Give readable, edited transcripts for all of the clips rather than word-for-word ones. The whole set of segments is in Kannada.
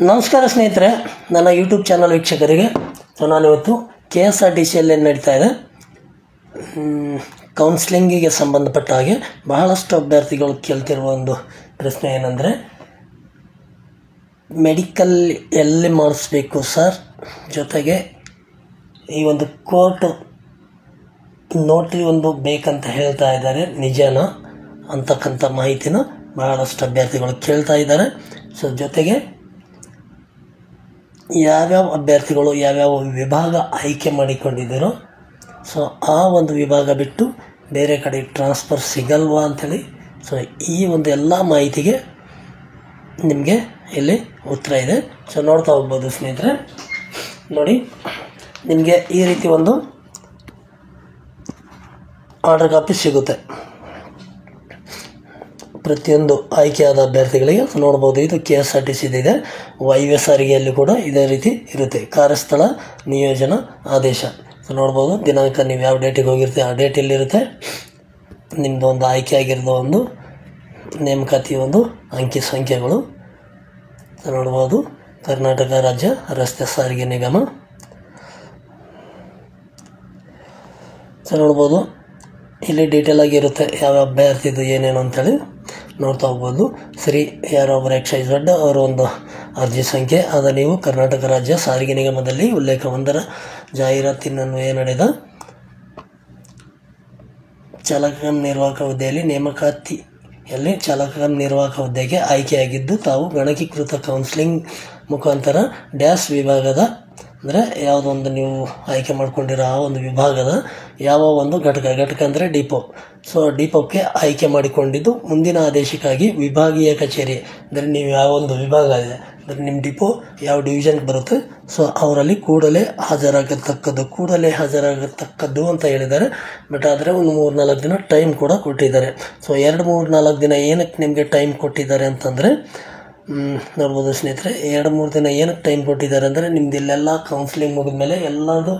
ನಮಸ್ಕಾರ ಸ್ನೇಹಿತರೆ, ನನ್ನ ಯೂಟ್ಯೂಬ್ ಚಾನಲ್ ವೀಕ್ಷಕರಿಗೆ. ನಾನಿವತ್ತು KSRTCಯಲ್ಲಿ ಏನು ನಡೀತಾ ಇದೆ, ಕೌನ್ಸ್ಲಿಂಗಿಗೆ ಸಂಬಂಧಪಟ್ಟ ಹಾಗೆ ಬಹಳಷ್ಟು ಅಭ್ಯರ್ಥಿಗಳು ಕೇಳ್ತಿರುವ ಒಂದು ಪ್ರಶ್ನೆ ಏನಂದರೆ, ಮೆಡಿಕಲ್ ಎಲ್ಲಿ ಮಾಡಿಸ್ಬೇಕು ಸರ್, ಜೊತೆಗೆ ಈ ಒಂದು ಕೋರ್ಟ್ ನೋಟ್ರಿ ಒಂದು ಬೇಕಂತ ಹೇಳ್ತಾ ಇದ್ದಾರೆ, ನಿಜನಾ ಅಂತಕ್ಕಂಥ ಮಾಹಿತಿನ ಬಹಳಷ್ಟು ಅಭ್ಯರ್ಥಿಗಳು ಕೇಳ್ತಾ ಇದ್ದಾರೆ. ಸೊ ಜೊತೆಗೆ ಯಾವ್ಯಾವ ಅಭ್ಯರ್ಥಿಗಳು ಯಾವ್ಯಾವ ವಿಭಾಗ ಆಯ್ಕೆ ಮಾಡಿಕೊಂಡಿದ್ದೀರೋ, ಸೊ ಆ ಒಂದು ವಿಭಾಗ ಬಿಟ್ಟು ಬೇರೆ ಕಡೆ ಟ್ರಾನ್ಸ್ಫರ್ ಸಿಗಲ್ವಾ ಅಂಥೇಳಿ, ಸೊ ಈ ಒಂದು ಎಲ್ಲ ಮಾಹಿತಿಗೆ ನಿಮಗೆ ಇಲ್ಲಿ ಉತ್ತರ ಇದೆ. ಸೊ ನೋಡ್ತಾ ಹೋಗ್ಬೋದು ಸ್ನೇಹಿತರೆ. ನೋಡಿ, ನಿಮಗೆ ಈ ರೀತಿ ಒಂದು ಆರ್ಡರ್ ಕಾಪಿ ಸಿಗುತ್ತೆ ಪ್ರತಿಯೊಂದು ಆಯ್ಕೆಯಾದ ಅಭ್ಯರ್ಥಿಗಳಿಗೆ. ನೋಡ್ಬೋದು, ಇದು KSRTC ಇದೆ. YV ಸಾರಿಗೆಯಲ್ಲಿ ಕೂಡ ಇದೇ ರೀತಿ ಇರುತ್ತೆ, ಕಾರ್ಯಸ್ಥಳ ನಿಯೋಜನಾ ಆದೇಶ. ಸೊ ನೋಡ್ಬೋದು, ದಿನಾಂಕ ನೀವು ಯಾವ ಡೇಟಿಗೆ ಹೋಗಿರ್ತೀವಿ ಆ ಡೇಟ್ ಇಲ್ಲಿರುತ್ತೆ. ನಿಮ್ಮದು ಒಂದು ಆಯ್ಕೆ ಆಗಿರೋದು ಒಂದು ನೇಮಕಾತಿ ಒಂದು ಅಂಕಿ ಸಂಖ್ಯೆಗಳು. ಸೊ ನೋಡ್ಬೋದು, ಕರ್ನಾಟಕ ರಾಜ್ಯ ರಸ್ತೆ ಸಾರಿಗೆ ನಿಗಮ. ಸೊ ನೋಡ್ಬೋದು, ಇಲ್ಲಿ ಡೀಟೇಲ್ ಆಗಿರುತ್ತೆ ಯಾವ ಅಭ್ಯರ್ಥಿದು ಏನೇನು ಅಂತೇಳಿ ನೋಡ್ತಾ ಹೋಗ್ಬೋದು. ಶ್ರೀ ಯಾರೊಬ್ಬರು XYZ ಅವರ ಒಂದು ಅರ್ಜಿ ಸಂಖ್ಯೆ ಅದ ನೀವು ಕರ್ನಾಟಕ ರಾಜ್ಯ ಸಾರಿಗೆ ನಿಗಮದಲ್ಲಿ ಉಲ್ಲೇಖ 1ರ ಜಾಹೀರಾತಿನನ್ವಯ ನಡೆದ ಚಾಲಕ ನಿರ್ವಾಹಕ ಹುದ್ದೆಯಲ್ಲಿ ನೇಮಕಾತಿಯಲ್ಲಿ ಚಾಲಕ ನಿರ್ವಾಹಕ ಹುದ್ದೆಗೆ ಆಯ್ಕೆಯಾಗಿದ್ದು, ತಾವು ಗಣಕೀಕೃತ ಕೌನ್ಸಿಲಿಂಗ್ ಮುಖಾಂತರ ಡ್ಯಾಶ್ ವಿಭಾಗದ, ಅಂದರೆ ಯಾವುದೊಂದು ನೀವು ಆಯ್ಕೆ ಮಾಡ್ಕೊಂಡಿರೋ ಆ ಒಂದು ವಿಭಾಗದ ಯಾವ ಒಂದು ಘಟಕ ಅಂದರೆ ಡಿಪೋ. ಸೊ ಡಿಪೋಕ್ಕೆ ಆಯ್ಕೆ ಮಾಡಿಕೊಂಡಿದ್ದು, ಮುಂದಿನ ಆದೇಶಕ್ಕಾಗಿ ವಿಭಾಗೀಯ ಕಚೇರಿ, ಅಂದರೆ ನೀವು ಯಾವ ಒಂದು ವಿಭಾಗ ಇದೆ ಅಂದರೆ ನಿಮ್ಮ ಡಿಪೋ ಯಾವ ಡಿವಿಷನ್ಗೆ ಬರುತ್ತೆ, ಸೊ ಅವರಲ್ಲಿ ಕೂಡಲೇ ಹಾಜರಾಗತಕ್ಕದ್ದು ಅಂತ ಹೇಳಿದ್ದಾರೆ. ಬಟ್ ಆದರೆ ಒಂದು 3-4 ದಿನ ಟೈಮ್ ಕೂಡ ಕೊಟ್ಟಿದ್ದಾರೆ. ಸೊ 2-3-4 ದಿನ ಏನಕ್ಕೆ ನಿಮಗೆ ಟೈಮ್ ಕೊಟ್ಟಿದ್ದಾರೆ ಅಂತಂದರೆ, ನೋಡ್ಬೋದು ಸ್ನೇಹಿತರೆ, 2-3 ದಿನ ಏನಕ್ಕೆ ಟೈಮ್ ಕೊಟ್ಟಿದ್ದಾರೆ ಅಂದರೆ, ನಿಮ್ದು ಇಲ್ಲೆಲ್ಲ ಕೌನ್ಸಿಲಿಂಗ್ ಮುಗಿದ ಮೇಲೆ ಎಲ್ಲದು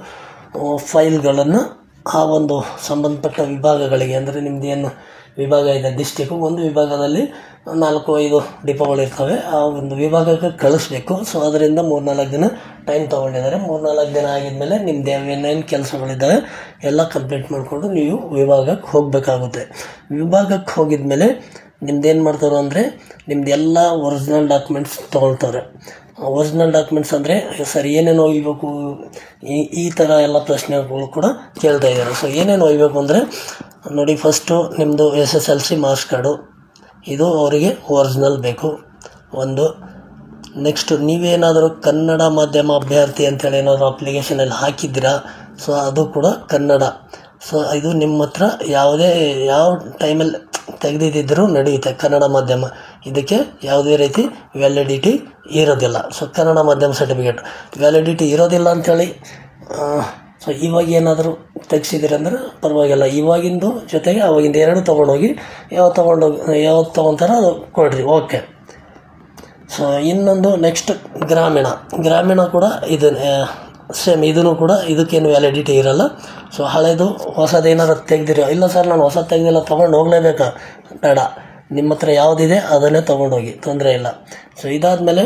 ಫೈಲ್ಗಳನ್ನು ಆ ಒಂದು ಸಂಬಂಧಪಟ್ಟ ವಿಭಾಗಗಳಿಗೆ, ಅಂದರೆ ನಿಮ್ದು ಏನು ವಿಭಾಗ ಇದೆ ಡಿಸ್ಟಿಕ್ಕು, ಒಂದು ವಿಭಾಗದಲ್ಲಿ 4-5 ಡಿಪೋಗಳಿರ್ತವೆ, ಆ ಒಂದು ವಿಭಾಗಕ್ಕೆ ಕಳಿಸ್ಬೇಕು. ಸೊ ಅದರಿಂದ 3-4 ದಿನ ಟೈಮ್ ತೊಗೊಂಡಿದ್ದಾರೆ. 3-4 ದಿನ ಆಗಿದ್ಮೇಲೆ ನಿಮ್ದು ಏನೇನು ಕೆಲಸಗಳಿದ್ದಾವೆ ಎಲ್ಲ ಕಂಪ್ಲೀಟ್ ಮಾಡಿಕೊಂಡು ನೀವು ವಿಭಾಗಕ್ಕೆ ಹೋಗಬೇಕಾಗುತ್ತೆ. ವಿಭಾಗಕ್ಕೆ ಹೋಗಿದ ಮೇಲೆ ನಿಮ್ದೇನು ಮಾಡ್ತಾರೆ ಅಂದರೆ, ನಿಮ್ದು ಎಲ್ಲ ಒರಿಜಿನಲ್ ಡಾಕ್ಯುಮೆಂಟ್ಸ್ ತೊಗೊಳ್ತಾರೆ. ಒರಿಜಿನಲ್ ಡಾಕ್ಯುಮೆಂಟ್ಸ್ ಅಂದರೆ ಸರ್ ಏನೇನು ಒಯ್ಯಬೇಕು, ಈ ಥರ ಎಲ್ಲ ಪ್ರಶ್ನೆಗಳು ಕೂಡ ಕೇಳ್ತಾ ಇದ್ದಾರೆ. ಸೊ ಏನೇನು ಒಯ್ಯಬೇಕು ಅಂದರೆ, ನೋಡಿ, ಫಸ್ಟು ನಿಮ್ಮದು SSLC ಮಾರ್ಕ್ಸ್ ಕಾರ್ಡು, ಇದು ಅವರಿಗೆ ಒರಿಜಿನಲ್ ಬೇಕು ಒಂದು. ನೆಕ್ಸ್ಟು ನೀವೇನಾದರೂ ಕನ್ನಡ ಮಾಧ್ಯಮ ಅಭ್ಯರ್ಥಿ ಅಂತೇಳಿ ಏನಾದರೂ ಅಪ್ಲಿಕೇಶನಲ್ಲಿ ಹಾಕಿದ್ದೀರಾ, ಸೊ ಅದು ಕೂಡ ಕನ್ನಡ. ಸೊ ಇದು ನಿಮ್ಮ ಹತ್ರ ಯಾವ ಟೈಮಲ್ಲಿ ತೆಗೆದಿದ್ದರೂ ನಡೆಯುತ್ತೆ, ಕನ್ನಡ ಮಾಧ್ಯಮ. ಇದಕ್ಕೆ ಯಾವುದೇ ರೀತಿ ವ್ಯಾಲಿಡಿಟಿ ಇರೋದಿಲ್ಲ. ಸೊ ಕನ್ನಡ ಮಾಧ್ಯಮ ಸರ್ಟಿಫಿಕೇಟ್ ವ್ಯಾಲಿಡಿಟಿ ಇರೋದಿಲ್ಲ ಅಂಥೇಳಿ, ಸೊ ಇವಾಗ ಏನಾದರೂ ತೆಗ್ಸಿದ್ದೀರಂದ್ರೆ ಪರವಾಗಿಲ್ಲ. ಇವಾಗಿಂದು ಜೊತೆಗೆ ಅವಾಗಿಂದ ಎರಡು ತೊಗೊಂಡೋಗಿ ಯಾವ್ದು ತೊಗೊತಾರೋ ಅದು ಕೊಡ್ರಿ, ಓಕೆ. ಸೊ ಇನ್ನೊಂದು ನೆಕ್ಸ್ಟ್ ಗ್ರಾಮೀಣ ಕೂಡ ಇದು ಸೇಮ್, ಇದೂ ಕೂಡ ಇದಕ್ಕೇನು ವ್ಯಾಲಿಡಿಟಿ ಇರೋಲ್ಲ. ಸೊ ಹಳೇದು ಹೊಸದೇನಾದ್ರು ತೆಗ್ದಿರೋ, ಇಲ್ಲ ಸರ್ ನಾನು ಹೊಸ ತೆಗೆದಿಲ್ಲ ತೊಗೊಂಡು ಹೋಗಲೇಬೇಕಾ, ಬೇಡ, ನಿಮ್ಮ ಹತ್ರ ಯಾವುದಿದೆ ಅದನ್ನೇ ತೊಗೊಂಡೋಗಿ, ತೊಂದರೆ ಇಲ್ಲ. ಸೊ ಇದಾದಮೇಲೆ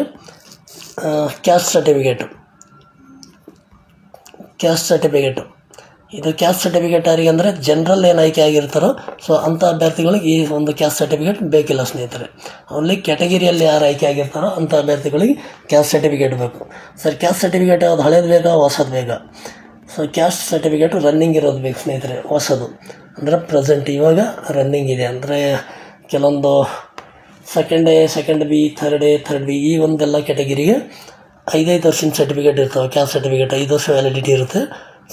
ಕ್ಯಾಸ್ಟ್ ಸರ್ಟಿಫಿಕೇಟು, ಇದು ಕ್ಯಾಸ್ಟ್ ಸರ್ಟಿಫಿಕೇಟ್ ಯಾರಿಗೆ ಅಂದರೆ ಜನರಲ್ ಏನು ಆಯ್ಕೆ ಆಗಿರ್ತಾರೋ, ಸೊ ಅಂಥ ಅಭ್ಯರ್ಥಿಗಳಿಗೆ ಈ ಒಂದು ಕ್ಯಾಸ್ಟ್ ಸರ್ಟಿಫಿಕೇಟ್ ಬೇಕಿಲ್ಲ ಸ್ನೇಹಿತರೆ. ಓನ್ಲಿ ಕ್ಯಾಟಗಿರಿಯಲ್ಲಿ ಯಾರು ಆಯ್ಕೆ ಆಗಿರ್ತಾರೋ ಅಂಥ ಅಭ್ಯರ್ಥಿಗಳಿಗೆ ಕ್ಯಾಸ್ಟ್ ಸರ್ಟಿಫಿಕೇಟ್ ಬೇಕು. ಸರ್ ಕ್ಯಾಸ್ಟ್ ಸರ್ಟಿಫಿಕೇಟ್ ಯಾವ್ದು, ಹಳೇದು ಬೇಕಾ ಹೊಸದು ಬೇಕಾ? ಸೊ ಕ್ಯಾಸ್ಟ್ ಸರ್ಟಿಫಿಕೇಟು ರನ್ನಿಂಗ್ ಇರೋದು ಬೇಕು ಸ್ನೇಹಿತರೆ, ಹೊಸದು ಅಂದರೆ ಪ್ರೆಸೆಂಟ್ ಇವಾಗ ರನ್ನಿಂಗ್ ಇದೆ. ಅಂದರೆ ಕೆಲವೊಂದು ಸೆಕೆಂಡ್ ಬಿ, ಥರ್ಡ್ ಬಿ ಈ ಒಂದೆಲ್ಲ ಕ್ಯಾಟಗಿರಿಗೆ 5 ವರ್ಷದ ಸರ್ಟಿಫಿಕೇಟ್ ಇರ್ತವೆ. ಕ್ಯಾಸ್ಟ್ ಸರ್ಟಿಫಿಕೇಟ್ 5 ವರ್ಷ ವ್ಯಾಲಿಡಿಟಿ ಇರುತ್ತೆ.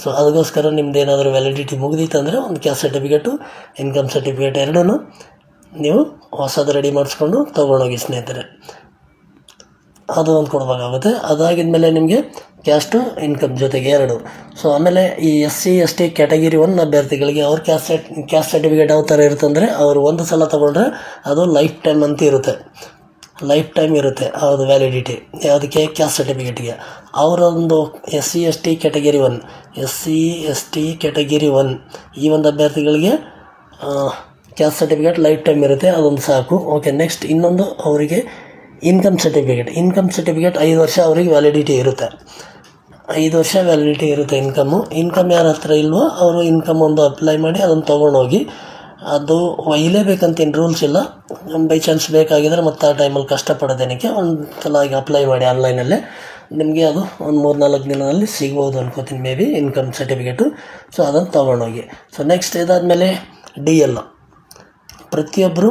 ಸೊ ಅದಕ್ಕೋಸ್ಕರ ನಿಮ್ದು ಏನಾದರೂ ವ್ಯಾಲಿಡಿಟಿ ಮುಗಿದಿತ್ತು ಅಂದರೆ ಒಂದು ಕ್ಯಾಸ್ಟ್ ಸರ್ಟಿಫಿಕೇಟು, ಇನ್ಕಮ್ ಸರ್ಟಿಫಿಕೇಟ್ ಎರಡೂ ನೀವು ಹೊಸದು ರೆಡಿ ಮಾಡಿಸ್ಕೊಂಡು ತೊಗೊಂಡೋಗಿ ಸ್ನೇಹಿತರೆ, ಅದು ಒಂದು ಕೊಡಬೇಕಾಗುತ್ತೆ. ಅದಾಗಿದ್ಮೇಲೆ ನಿಮಗೆ ಕ್ಯಾಸ್ಟು ಇನ್ಕಮ್ ಜೊತೆಗೆ 2. ಸೊ ಆಮೇಲೆ ಈ SC ST ಕ್ಯಾಟಗಿರಿ 1 ಅಭ್ಯರ್ಥಿಗಳಿಗೆ ಅವ್ರ ಕ್ಯಾಸ್ಟ್ ಸರ್ಟಿಫಿಕೇಟ್ ಯಾವ ಥರ ಇರುತ್ತೆ ಅಂದರೆ, ಅವರು ಒಂದು ಸಲ ತೊಗೊಂಡ್ರೆ ಅದು ಲೈಫ್ ಟೈಮ್ ಅಂತ ಇರುತ್ತೆ, ಅವ್ರದ್ದು ವ್ಯಾಲಿಡಿಟಿ. ಯಾವುದಕ್ಕೆ? ಕ್ಯಾಸ್ಟ್ ಸರ್ಟಿಫಿಕೇಟ್ಗೆ. ಅವರೊಂದು SC ST ಕ್ಯಾಟಗಿರಿ 1 ಈ ಒಂದು ಅಭ್ಯರ್ಥಿಗಳಿಗೆ ಕ್ಯಾಸ್ಟ್ ಸರ್ಟಿಫಿಕೇಟ್ ಲೈಫ್ ಟೈಮ್ ಇರುತ್ತೆ, ಅದೊಂದು ಸಾಕು. ಓಕೆ, ನೆಕ್ಸ್ಟ್ ಇನ್ನೊಂದು ಅವರಿಗೆ ಇನ್ಕಮ್ ಸರ್ಟಿಫಿಕೇಟ್ 5 ವರ್ಷ ಅವರಿಗೆ ವ್ಯಾಲಿಡಿಟಿ ಇರುತ್ತೆ. 5 ವರ್ಷ ವ್ಯಾಲಿಡಿಟಿ ಇರುತ್ತೆ ಇನ್ಕಮ್ ಯಾರ ಹತ್ರ ಇಲ್ವೋ ಅವರು ಇನ್ಕಮ್ ಒಂದು ಅಪ್ಲೈ ಮಾಡಿ ಅದನ್ನು ತೊಗೊಂಡೋಗಿ, ಅದು ಒಯ್ಯಲೇಬೇಕಂತೇನು ರೂಲ್ಸ್ ಇಲ್ಲ. ಬೈ ಚಾನ್ಸ್ ಬೇಕಾಗಿದ್ರೆ ಮತ್ತು ಆ ಟೈಮಲ್ಲಿ ಕಷ್ಟಪಡೋದೇನಕ್ಕೆ ಒಂದು ಸಲ ಈಗ ಅಪ್ಲೈ ಮಾಡಿ ಆನ್ಲೈನಲ್ಲೇ, ನಿಮಗೆ ಅದು ಒಂದು 3-4 ದಿನದಲ್ಲಿ ಸಿಗ್ಬೋದು ಅನ್ಕೋತೀನಿ may be income certificate. So ಅದನ್ನು ತೊಗೊಂಡೋಗಿ. ಸೊ ನೆಕ್ಸ್ಟ್ ಇದಾದಮೇಲೆ DL. ಪ್ರತಿಯೊಬ್ಬರು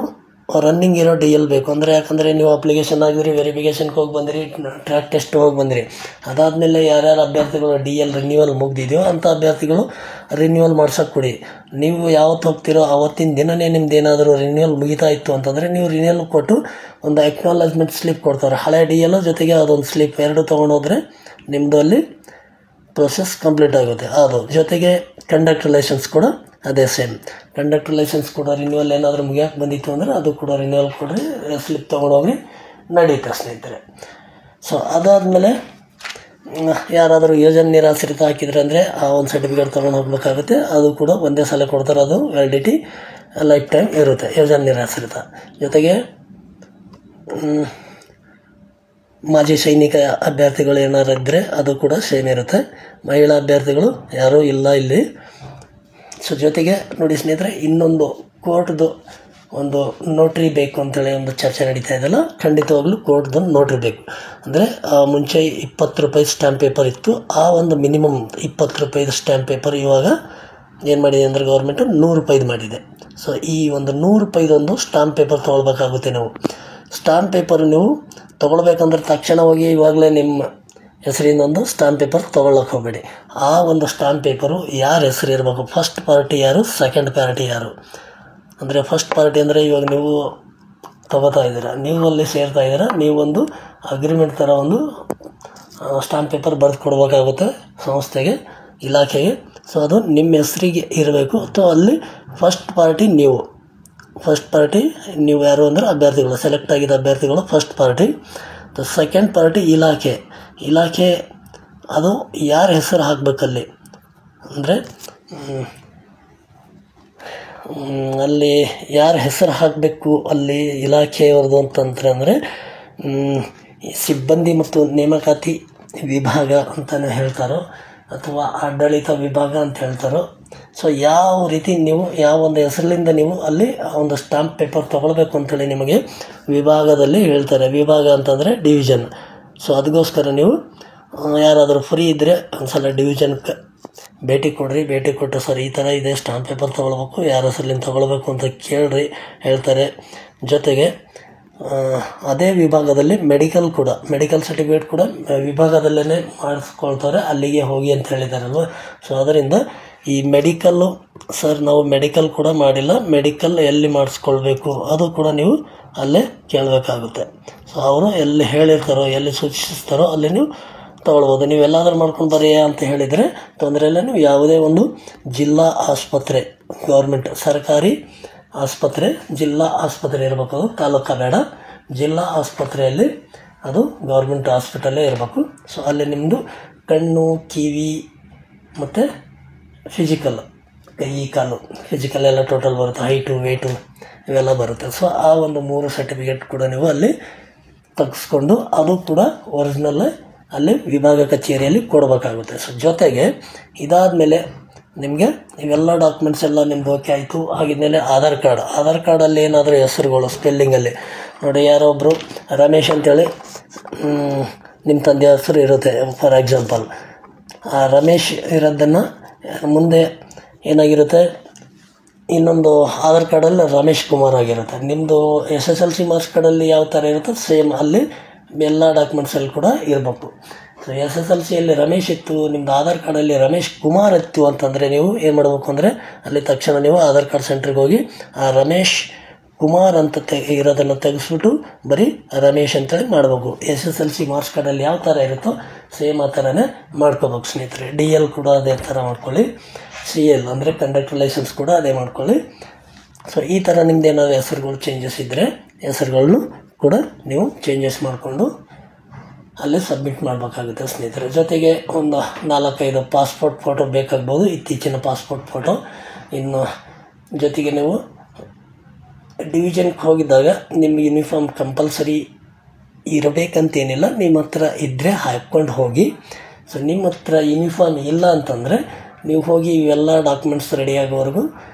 ರನ್ನಿಂಗ್ ಇರೋ DL ಬೇಕು. ಯಾಕಂದರೆ ನೀವು ಅಪ್ಲಿಕೇಶನ್ ಆಗಿದ್ರಿ, ವೆರಿಫಿಕೇಷನ್ಗೆ ಹೋಗಿ ಬಂದಿರಿ, ಟ್ರ್ಯಾಕ್ ಟೆಸ್ಟ್ ಹೋಗಿ ಬಂದಿರಿ. ಅದಾದಮೇಲೆ ಯಾರ್ಯಾರು ಅಭ್ಯರ್ಥಿಗಳು DL ರಿನ್ಯೂವಲ್ ಮುಗ್ದಿದೆಯೋ ಅಂಥ ಅಭ್ಯರ್ಥಿಗಳು ರಿನ್ಯೂವಲ್ ಮಾಡ್ಸೋಕೆ ಕೊಡಿ. ನೀವು ಯಾವತ್ತು ಹೋಗ್ತಿರೋ ಆವತ್ತಿನ ದಿನವೇ ನಿಮ್ದು ಏನಾದರೂ ರಿನ್ಯೂವಲ್ ಮುಗಿತಾ ಇತ್ತು ಅಂತಂದರೆ ನೀವು ರಿನ್ಯೂವಲ್ ಕೊಟ್ಟು ಒಂದು ಅಕ್ನಾಲಜ್ಮೆಂಟ್ ಸ್ಲಿಪ್ ಕೊಡ್ತಾರೆ. ಹಳೆ DL ಜೊತೆಗೆ ಅದೊಂದು ಸ್ಲಿಪ್ 2 ತೊಗೊಂಡೋದ್ರೆ ನಿಮ್ಮದು ಅಲ್ಲಿ ಪ್ರೊಸೆಸ್ ಕಂಪ್ಲೀಟ್ ಆಗುತ್ತೆ. ಅದು ಜೊತೆಗೆ ಕಂಡಕ್ಟರ್ ಲೈಸೆನ್ಸ್ ಕೂಡ ಅದೇ ಸೇಮ್. ಕಂಡಕ್ಟರ್ ಲೈಸೆನ್ಸ್ ಕೂಡ ರಿನ್ಯೂವಲ್ ಏನಾದರೂ ಮುಗಿಯೋಕೆ ಬಂದಿತ್ತು ಅಂದರೆ ಅದು ಕೂಡ ರಿನ್ಯೂವಲ್ ಕೊಡ್ರಿ, ಸ್ಲಿಪ್ ತೊಗೊಂಡೋಗಿ ನಡೀತಾ ಸ್ನೇಹಿತರೆ. ಸೊ ಅದಾದಮೇಲೆ ಯಾರಾದರೂ ಯೋಜನೆ ನಿರಾಶ್ರಿತ ಹಾಕಿದ್ರೆ ಅಂದರೆ ಆ ಒಂದು ಸರ್ಟಿಫಿಕೇಟ್ ತೊಗೊಂಡು ಹೋಗ್ಬೇಕಾಗುತ್ತೆ. ಅದು ಕೂಡ ಒಂದೇ ಸಲ ಕೊಡ್ತಾರೆ, ಅದು ವ್ಯಾಲಿಡಿಟಿ ಲೈಫ್ ಟೈಮ್ ಇರುತ್ತೆ ಯೋಜನೆ ನಿರಾಶ್ರಿತ. ಜೊತೆಗೆ ಮಾಜಿ ಸೈನಿಕ ಅಭ್ಯರ್ಥಿಗಳು ಏನಾರು ಇದ್ದರೆ ಅದು ಕೂಡ ಸೇಮ್ ಇರುತ್ತೆ. ಮಹಿಳಾ ಅಭ್ಯರ್ಥಿಗಳು ಯಾರೂ ಇಲ್ಲ ಇಲ್ಲಿ. ಸೊ ಜೊತೆಗೆ ನೋಡಿ ಸ್ನೇಹಿತರೆ, ಇನ್ನೊಂದು ಕೋರ್ಟ್ದು ಒಂದು ನೋಟ್ರಿ ಬೇಕು ಅಂತೇಳಿ ಒಂದು ಚರ್ಚೆ ನಡೀತಾ ಇದೆಯಲ್ಲ, ಖಂಡಿತವಾಗ್ಲೂ ಕೋರ್ಟ್ದು ನೋಟ್ರಿ ಬೇಕು. ಅಂದರೆ ಮುಂಚೆ 20 ರೂಪಾಯಿ ಸ್ಟ್ಯಾಂಪ್ ಪೇಪರ್ ಇತ್ತು, ಆ ಒಂದು ಮಿನಿಮಮ್ 20 ರೂಪಾಯಿದು ಸ್ಟ್ಯಾಂಪ್ ಪೇಪರ್ ಇವಾಗ ಏನು ಮಾಡಿದೆ ಅಂದರೆ ಗೌರ್ಮೆಂಟು 100 ರೂಪಾಯಿದು ಮಾಡಿದೆ. ಸೊ ಈ ಒಂದು 100 ರೂಪಾಯಿದೊಂದು ಸ್ಟ್ಯಾಂಪ್ ಪೇಪರ್ ತೊಗೊಳ್ಬೇಕಾಗುತ್ತೆ. ನೀವು ಸ್ಟ್ಯಾಂಪ್ ಪೇಪರ್ ನೀವು ತೊಗೊಳ್ಬೇಕಂದ್ರೆ ತಕ್ಷಣ ಹೋಗಿ ಇವಾಗಲೇ ನಿಮ್ಮ ಹೆಸರಿಂದೊಂದು ಸ್ಟ್ಯಾಂಪ್ ಪೇಪರ್ ತೊಗೊಳ್ಳೋಕೆ ಹೋಗಬೇಡಿ. ಆ ಒಂದು ಸ್ಟ್ಯಾಂಪ್ ಪೇಪರು ಯಾರ ಹೆಸರು ಇರಬೇಕು, ಫಸ್ಟ್ ಪಾರ್ಟಿ ಯಾರು, ಸೆಕೆಂಡ್ ಪಾರ್ಟಿ ಯಾರು. ಅಂದರೆ ಫಸ್ಟ್ ಪಾರ್ಟಿ ಅಂದರೆ ಇವಾಗ ನೀವು ತೊಗೋತಾ ಇದ್ದೀರಾ, ನೀವು ಅಲ್ಲಿ ಸೇರ್ತಾ ಇದ್ದೀರಾ, ನೀವೊಂದು ಅಗ್ರಿಮೆಂಟ್ ಥರ ಒಂದು ಸ್ಟ್ಯಾಂಪ್ ಪೇಪರ್ ಬರೆದು ಕೊಡಬೇಕಾಗುತ್ತೆ ಸಂಸ್ಥೆಗೆ, ಇಲಾಖೆಗೆ. ಸೊ ಅದು ನಿಮ್ಮ ಹೆಸರಿಗೆ ಇರಬೇಕು. ಅಥವಾ ಅಲ್ಲಿ ಫಸ್ಟ್ ಪಾರ್ಟಿ ನೀವು ಯಾರು ಅಂದರೆ ಅಭ್ಯರ್ಥಿಗಳು, ಸೆಲೆಕ್ಟ್ ಆಗಿದ್ದ ಅಭ್ಯರ್ಥಿಗಳು ಫಸ್ಟ್ ಪಾರ್ಟಿ. ಸೆಕೆಂಡ್ ಪಾರ್ಟಿ ಇಲಾಖೆ ಅದು ಯಾರ ಹೆಸರು ಹಾಕಬೇಕಲ್ಲಿ ಅಂದರೆ ಅಲ್ಲಿ ಯಾರ ಹೆಸರು ಹಾಕಬೇಕು ಅಲ್ಲಿ ಇಲಾಖೆಯವ್ರದ್ದು ಅಂತಂದರೆ ಸಿಬ್ಬಂದಿ ಮತ್ತು ನೇಮಕಾತಿ ವಿಭಾಗ ಅಂತಲೇ ಹೇಳ್ತಾರೋ ಅಥವಾ ಆಡಳಿತ ವಿಭಾಗ ಅಂತ ಹೇಳ್ತಾರೋ. ಸೊ ಯಾವ ರೀತಿ ನೀವು ಯಾವ ಒಂದು ಹೆಸರಿನಿಂದ ನೀವು ಅಲ್ಲಿ ಒಂದು ಸ್ಟ್ಯಾಂಪ್ ಪೇಪರ್ ತೊಗೊಳ್ಬೇಕು ಅಂತೇಳಿ ನಿಮಗೆ ವಿಭಾಗದಲ್ಲಿ ಹೇಳ್ತಾರೆ. ವಿಭಾಗ ಅಂತಂದರೆ ಡಿವಿಷನ್. ಸೊ ಅದಕ್ಕೋಸ್ಕರ ನೀವು ಯಾರಾದರೂ ಫ್ರೀ ಇದ್ದರೆ ಒಂದು ಸಲ ಡಿವಿಷನ್ಗೆ ಭೇಟಿ ಕೊಡ್ರಿ. ಭೇಟಿ ಕೊಟ್ಟು ಸರ್ ಈ ಥರ ಇದೆ, ಸ್ಟ್ಯಾಂಪ್ ಪೇಪರ್ ತೊಗೊಳ್ಬೇಕು, ಯಾರ ಹೆಸರಿಂದ ತೊಗೊಳ್ಬೇಕು ಅಂತ ಕೇಳ್ರಿ, ಹೇಳ್ತಾರೆ. ಜೊತೆಗೆ ಅದೇ ವಿಭಾಗದಲ್ಲಿ ಮೆಡಿಕಲ್ ಸರ್ಟಿಫಿಕೇಟ್ ಕೂಡ ವಿಭಾಗದಲ್ಲೇ ಮಾಡಿಸ್ಕೊಳ್ತಾರೆ, ಅಲ್ಲಿಗೆ ಹೋಗಿ ಅಂತ ಹೇಳಿದಾರಲ್ವ. ಸೊ ಅದರಿಂದ ಈ ಮೆಡಿಕಲ್ಲು, ಸರ್ ನಾವು ಮೆಡಿಕಲ್ ಕೂಡ ಮಾಡಿಲ್ಲ, ಮೆಡಿಕಲ್ ಎಲ್ಲಿ ಮಾಡಿಸ್ಕೊಳ್ಬೇಕು ಅದು ಕೂಡ ನೀವು ಅಲ್ಲೇ ಕೇಳಬೇಕಾಗುತ್ತೆ. ಸೊ ಅವರು ಎಲ್ಲಿ ಹೇಳಿರ್ತಾರೋ, ಎಲ್ಲಿ ಸೂಚಿಸ್ತಾರೋ ಅಲ್ಲಿ ನೀವು ತೊಗೊಳ್ಬೋದು. ನೀವು ಎಲ್ಲಾದರೂ ಮಾಡ್ಕೊಂಡು ಬರೀ ಅಂತ ಹೇಳಿದರೆ ತೊಂದರೆ ಇಲ್ಲ. ನೀವು ಯಾವುದೇ ಒಂದು ಜಿಲ್ಲಾ ಆಸ್ಪತ್ರೆ, ಗೌರ್ಮೆಂಟ್ ಸರ್ಕಾರಿ ಆಸ್ಪತ್ರೆ, ಜಿಲ್ಲಾ ಆಸ್ಪತ್ರೆ ಇರಬೇಕು, ಅದು ತಾಲೂಕು ಬೇಡ, ಜಿಲ್ಲಾ ಆಸ್ಪತ್ರೆಯಲ್ಲಿ ಅದು ಗೌರ್ಮೆಂಟ್ ಹಾಸ್ಪಿಟಲ್ಲೇ ಇರಬೇಕು. ಸೊ ಅಲ್ಲಿ ನಿಮ್ಮದು ಕಣ್ಣು, ಕಿವಿ ಮತ್ತು ಫಿಸಿಕಲ್, ಕೈ ಕಾಲು ಫಿಸಿಕಲ್ ಎಲ್ಲ ಟೋಟಲ್ ಬರುತ್ತೆ, ಹೈಟು ವೆಯ್ಟು ಇವೆಲ್ಲ ಬರುತ್ತೆ. ಸೊ ಆ ಒಂದು 3 ಸರ್ಟಿಫಿಕೇಟ್ ಕೂಡ ನೀವು ಅಲ್ಲಿ ತೆಗೆಸ್ಕೊಂಡು ಅದು ಕೂಡ ಒರಿಜಿನಲ್ಲೇ ಅಲ್ಲಿ ವಿಭಾಗ ಕಚೇರಿಯಲ್ಲಿ ಕೊಡಬೇಕಾಗುತ್ತೆ. ಸೊ ಜೊತೆಗೆ ಇದಾದಮೇಲೆ ನಿಮಗೆ ಇವೆಲ್ಲ ಡಾಕ್ಯುಮೆಂಟ್ಸ್ ಎಲ್ಲ ನಿಮ್ದು ಓಕೆ ಆಯಿತು. ಆಗಿದ್ಮೇಲೆ ಆಧಾರ್ ಕಾರ್ಡಲ್ಲಿ ಏನಾದರೂ ಹೆಸರುಗಳು ಸ್ಪೆಲ್ಲಿಂಗಲ್ಲಿ ನೋಡಿ, ಯಾರೋ ಒಬ್ಬರು ರಮೇಶ್ ಅಂತೇಳಿ ನಿಮ್ಮ ತಂದೆ ಹೆಸರು ಇರುತ್ತೆ ಫಾರ್ ಎಕ್ಸಾಂಪಲ್. ಆ ರಮೇಶ್ ಇರೋದನ್ನು ಮುಂದೆ ಏನಾಗಿರುತ್ತೆ, ಇನ್ನೊಂದು ಆಧಾರ್ ಕಾರ್ಡಲ್ಲಿ ರಮೇಶ್ ಕುಮಾರ್ ಆಗಿರುತ್ತೆ. ನಿಮ್ಮದು SSLC ಮಾರ್ಕ್ಸ್ ಕಾರ್ಡಲ್ಲಿ ಯಾವ ಥರ ಇರುತ್ತೆ ಸೇಮ್ ಅಲ್ಲಿ ಎಲ್ಲ ಡಾಕ್ಯುಮೆಂಟ್ಸಲ್ಲಿ ಕೂಡ ಇರಬೇಕು. ಸೊ SSLCಯಲ್ಲಿ ರಮೇಶ್ ಇತ್ತು, ನಿಮ್ಮದು ಆಧಾರ್ ಕಾರ್ಡಲ್ಲಿ ರಮೇಶ್ ಕುಮಾರ್ ಇತ್ತು ಅಂತಂದರೆ ನೀವು ಏನು ಮಾಡಬೇಕು ಅಂದರೆ ಅಲ್ಲಿ ತಕ್ಷಣ ನೀವು ಆಧಾರ್ ಕಾರ್ಡ್ ಸೆಂಟ್ರಿಗೆ ಹೋಗಿ ಆ ರಮೇಶ್ ಕುಮಾರ್ ಅಂತ ಇರೋದನ್ನು ತೆಗೆಸ್ಬಿಟ್ಟು ಬರೀ ರಮೇಶ್ ಅಂತೇಳಿ ಮಾಡಬೇಕು. SSLC ಮಾರ್ಕ್ಸ್ ಕಾರ್ಡಲ್ಲಿ ಯಾವ ಥರ ಇರುತ್ತೋ ಸೇಮ್ ಆ ಥರನೇ ಮಾಡ್ಕೋಬೇಕು ಸ್ನೇಹಿತರೆ. DL ಕೂಡ ಅದೇ ಥರ ಮಾಡ್ಕೊಳ್ಳಿ. CL ಅಂದರೆ ಕಂಡಕ್ಟರ್ ಲೈಸೆನ್ಸ್ ಕೂಡ ಅದೇ ಮಾಡ್ಕೊಳ್ಳಿ. ಸೊ ಈ ಥರ ನಿಮ್ದು ಏನಾದರೂ ಹೆಸರುಗಳು ಚೇಂಜಸ್ ಇದ್ದರೆ ಹೆಸರುಗಳನ್ನು ಕೂಡ ನೀವು ಚೇಂಜಸ್ ಮಾಡಿಕೊಂಡು ಅಲ್ಲೇ ಸಬ್ಮಿಟ್ ಮಾಡಬೇಕಾಗುತ್ತೆ ಸ್ನೇಹಿತರೆ. ಜೊತೆಗೆ ಒಂದು 4-5 ಪಾಸ್ಪೋರ್ಟ್ ಫೋಟೋ ಬೇಕಾಗ್ಬೋದು, ಇತ್ತೀಚಿನ ಪಾಸ್ಪೋರ್ಟ್ ಫೋಟೋ. ಇನ್ನು ಜೊತೆಗೆ ನೀವು ಡಿವಿಷನ್ಗೆ ಹೋಗಿದ್ದಾಗ ನಿಮ್ಮ ಯೂನಿಫಾರ್ಮ್ ಕಂಪಲ್ಸರಿ ಇರಬೇಕಂತೇನಿಲ್ಲ, ನಿಮ್ಮ ಹತ್ರ ಇದ್ದರೆ ಹಾಕ್ಕೊಂಡು ಹೋಗಿ. ಸೊ ನಿಮ್ಮ ಹತ್ರ ಯೂನಿಫಾರ್ಮ್ ಇಲ್ಲ ಅಂತಂದರೆ ನೀವು ಹೋಗಿ ಇವೆಲ್ಲ ಡಾಕ್ಯುಮೆಂಟ್ಸ್ ರೆಡಿ ಆಗೋವರೆಗೂ